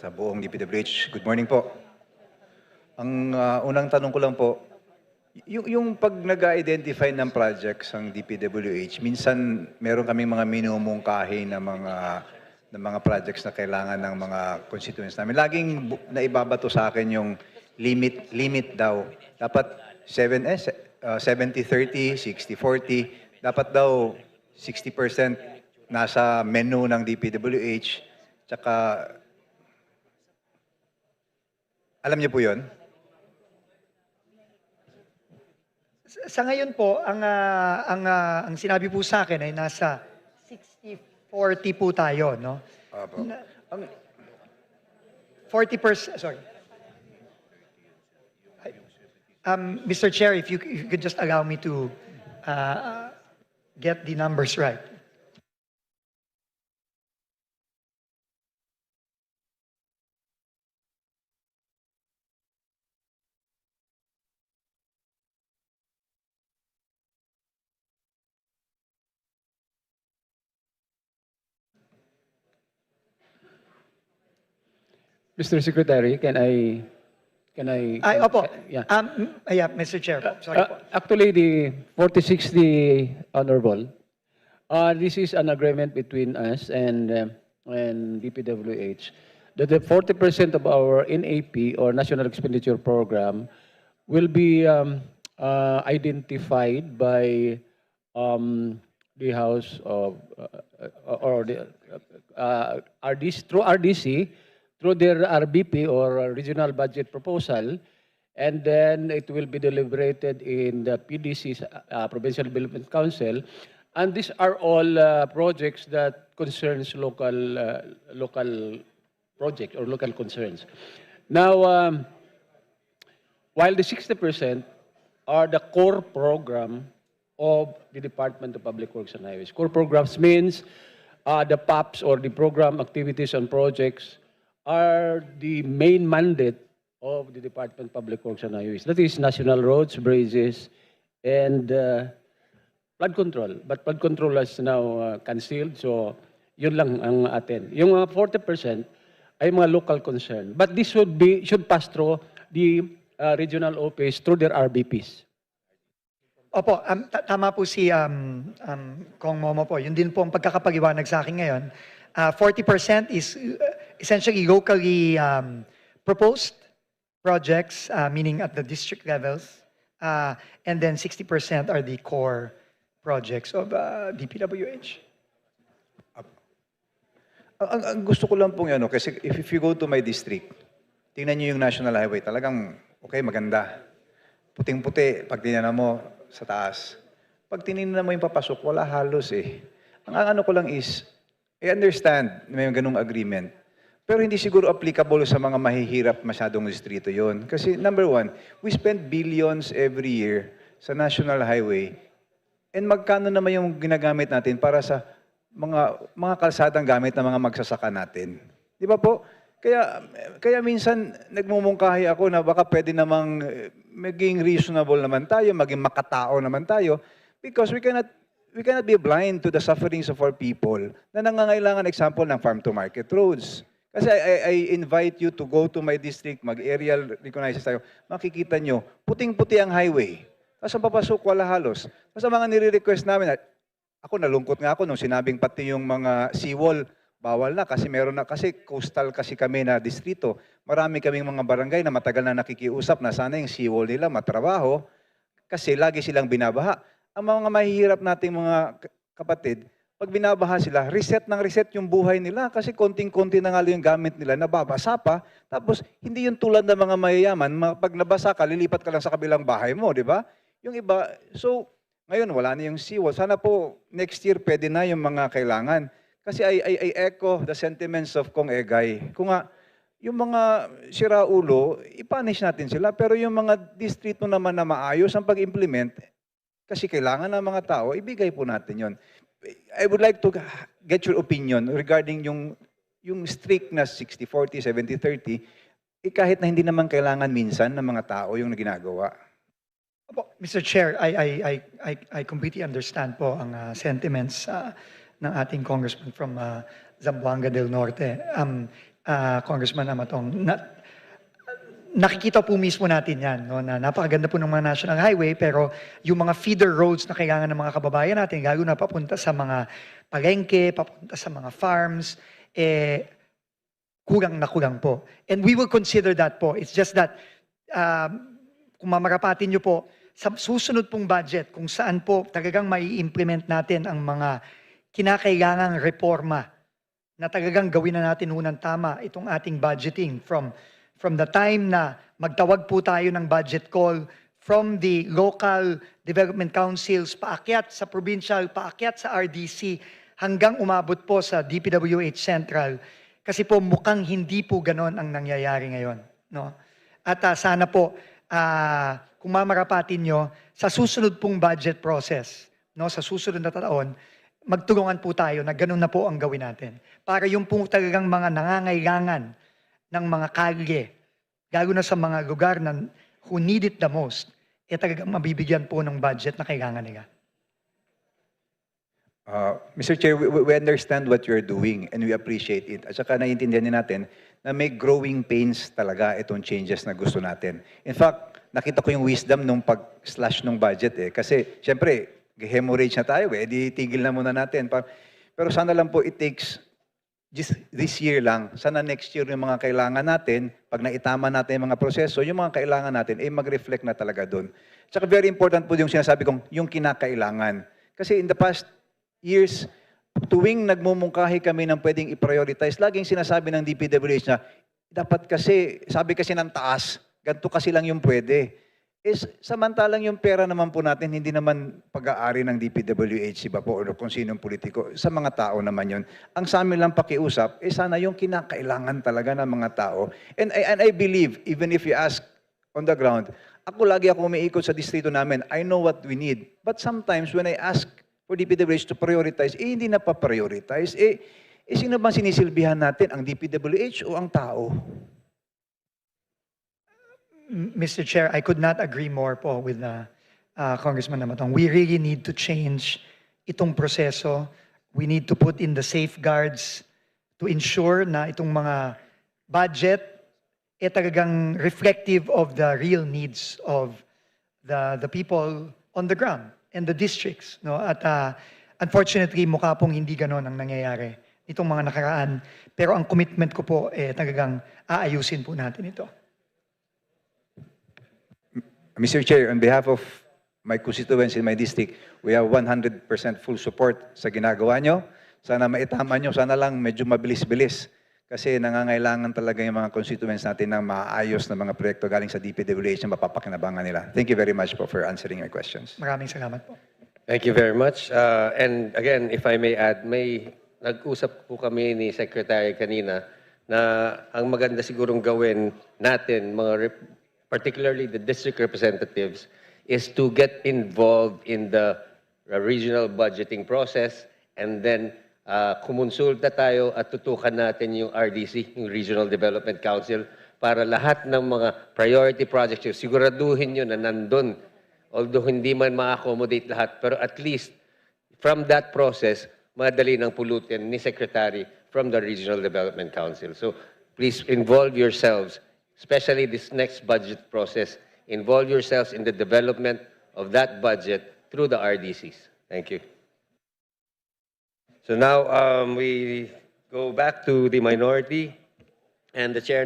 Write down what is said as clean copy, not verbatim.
sa buong DPWH. Good morning po. Ang unang tanong ko lang po, yung pag nag-identify ng projects ang DPWH, minsan meron kaming mga minumungkahi na mga projects na kailangan ng mga constituents namin. Laging naibabato sa akin yung limit daw. Dapat 70-30, 60-40. Dapat daw 60% nasa menu ng DPWH. Tsaka, alam niyo po yun? Sa ngayon po, ang sinabi po sa akin ay nasa 60-40 po tayo, no? Opo. Na- 40%, sorry. Mr. Chair, if you could just allow me to get the numbers right. Mr. Secretary, can I? Ay, opo. Yeah. Yeah, Mr. Chair, sorry po. Actually, the 4060 Honorable, this is an agreement between us and DPWH that the 40% of our NAP or National Expenditure Program will be identified by the House of or the RDC through RDC through their RBP or Regional Budget Proposal, and then it will be deliberated in the PDC's Provincial Development Council. And these are all projects that concerns local projects or local concerns. Now, while the 60% are the core program of the Department of Public Works and Highways. Core programs means the PAPs or the program activities and projects are the main mandate of the Department of Public Works and Highways. That is national roads, bridges, and flood control. But flood control is now canceled, so yun lang ang atin. Yung 40% ay mga local concern. But this should pass through the regional office through their RBPs. Opo, tama po si Kong Momo po. Yun din po ang pagkakapag-iwanag sa akin ngayon. 40% is essentially locally proposed projects, meaning at the district levels. And then 60% are the core projects of DPWH. Ang gusto ko lang pong kasi if you go to my district, tingnan niyo yung National Highway, talagang okay, maganda. Puting-puti, pag tinignan mo sa taas. Pag tinignan mo yung papasok, wala halos eh. Ang ano ko lang is, I understand may ganung agreement. Pero hindi siguro applicable sa mga mahihirap masyadong distrito yon. Kasi number one, we spend billions every year sa National Highway. And magkano naman yung ginagamit natin para sa mga kalsadang gamit ng mga magsasaka natin? Di ba po? Kaya minsan nagmumungkahi ako na baka pwede namang maging reasonable naman tayo, maging makatao naman tayo, because we cannot be blind to the sufferings of our people na nangangailangan, example, ng farm-to-market roads. Kasi I invite you to go to my district, mag-aerial reconnaissance tayo, makikita nyo, puting-puti ang highway. Tapos ang papasok, wala halos. Tapos ang mga nire-request namin, ako nalungkot nga ako nung sinabing pati yung mga seawall, bawal na kasi meron na, kasi coastal kasi kami na distrito. Marami kaming mga barangay na matagal na nakikiusap na sana yung seawall nila matrabaho kasi lagi silang binabaha. Ang mga mahihirap nating mga kapatid, pag binabaha sila, reset yung buhay nila kasi konting-konti na nga yung gamit nila, nababasa pa. Tapos, hindi yung tulad ng mga mayayaman, pag nabasa ka, lilipat ka lang sa kabilang bahay mo, di ba? Yung iba, so, ngayon wala na yung seawall. Sana po, next year, pwede na yung mga kailangan. Kasi I echo the sentiments of Kong Egay. Kung nga, yung mga siraulo, i-punish natin sila. Pero yung mga distrito naman na maayos ang pag-implement, kasi kailangan ng mga tao, ibigay po natin yon. I would like to get your opinion regarding yung strict na 60-40, 70-30, kahit na hindi naman kailangan minsan ng mga tao yung ginagawa. Mr. Chair, I completely understand po ang sentiments ng ating congressman from Zamboanga del Norte. Congressman Amatong, nakikita po mismo natin yan, no, na napakaganda po ng mga national highway, pero yung mga feeder roads na kailangan ng mga kababayan natin, lalo na papunta sa mga palengke, papunta sa mga farms, kulang na kulang po. And we will consider that po. It's just that, kung mamarapatin nyo po, sa susunod pong budget, kung saan po talagang mai implement natin ang mga kinakailangang reforma na talagang gawin na natin unang tama itong ating budgeting from the time na magtawag po tayo ng budget call from the local development councils, paakyat sa provincial, paakyat sa RDC, hanggang umabot po sa DPWH Central. Kasi po mukhang hindi po ganon ang nangyayari ngayon. No? At sana po, kung mamarapatin nyo, sa susunod pong budget process, no, sa susunod na taon, magtulungan po tayo na ganun na po ang gawin natin. Para yung po talagang mga nangangailangan ng mga kalye, lalo na sa mga lugar na who need it the most, talagang mabibigyan po ng budget na kailangan nila. Mr. Chair, we understand what you're doing and we appreciate it. At saka naiintindihan din natin na may growing pains talaga itong changes na gusto natin. In fact, nakita ko yung wisdom nung pag-slash ng budget eh. Kasi, syempre, hemorrhage na tayo eh, di tigil na muna natin. Pero sana lang po it takes just this year lang, sana next year yung mga kailangan natin, pag naitama natin yung mga proseso, yung mga kailangan natin, mag-reflect na talaga doon. Tsaka very important po yung sinasabi kong, yung kinakailangan. Kasi in the past years, tuwing nagmumungkahi kami ng pwedeng i-prioritize, laging sinasabi ng DPWH na, dapat kasi, sabi kasi ng taas, ganito kasi lang yung pwede. Samantalang yung pera naman po natin, hindi naman pag-aari ng DPWH, iba po, o kung sinong politiko, sa mga tao naman yun. Ang sa amin lang pakiusap, sana yung kinakailangan talaga ng mga tao. And I believe, even if you ask on the ground, lagi ako umiikot sa distrito namin, I know what we need. But sometimes when I ask for DPWH to prioritize, hindi na pa-prioritize. Sino bang sinisilbihan natin? Ang DPWH o ang tao? Mr. Chair, I could not agree more po with Congressman Amatong. We really need to change itong proseso. We need to put in the safeguards to ensure na itong mga budget talagang reflective of the real needs of the people on the ground and the districts. No? At unfortunately, mukha pong hindi ganon ang nangyayari itong mga nakaraan. Pero ang commitment ko po, talagang aayusin po natin ito. Mr. Chair, on behalf of my constituents in my district, we have 100% full support sa ginagawa nyo. Sana maitama nyo, sana lang medyo mabilis-bilis. Kasi nangangailangan talaga yung mga constituents natin ng maayos na mga proyekto galing sa DPWH na mapapakinabangan nila. Thank you very much po for answering my questions. Maraming salamat po. Thank you very much. And again, if I may add, nag-usap po kami ni Secretary kanina na ang maganda sigurong gawin natin, particularly the district representatives, is to get involved in the regional budgeting process and then kumonsulta tayo at tutukan natin yung RDC, yung Regional Development Council, para lahat ng mga priority projects yun, siguraduhin nyo na nandun. Although hindi man ma-accommodate lahat, pero at least from that process, madali ng pulutin ni Secretary from the Regional Development Council. So please involve yourselves, especially this next budget process, involve yourselves in the development of that budget through the RDCs. Thank you. So now we go back to the minority and the chair.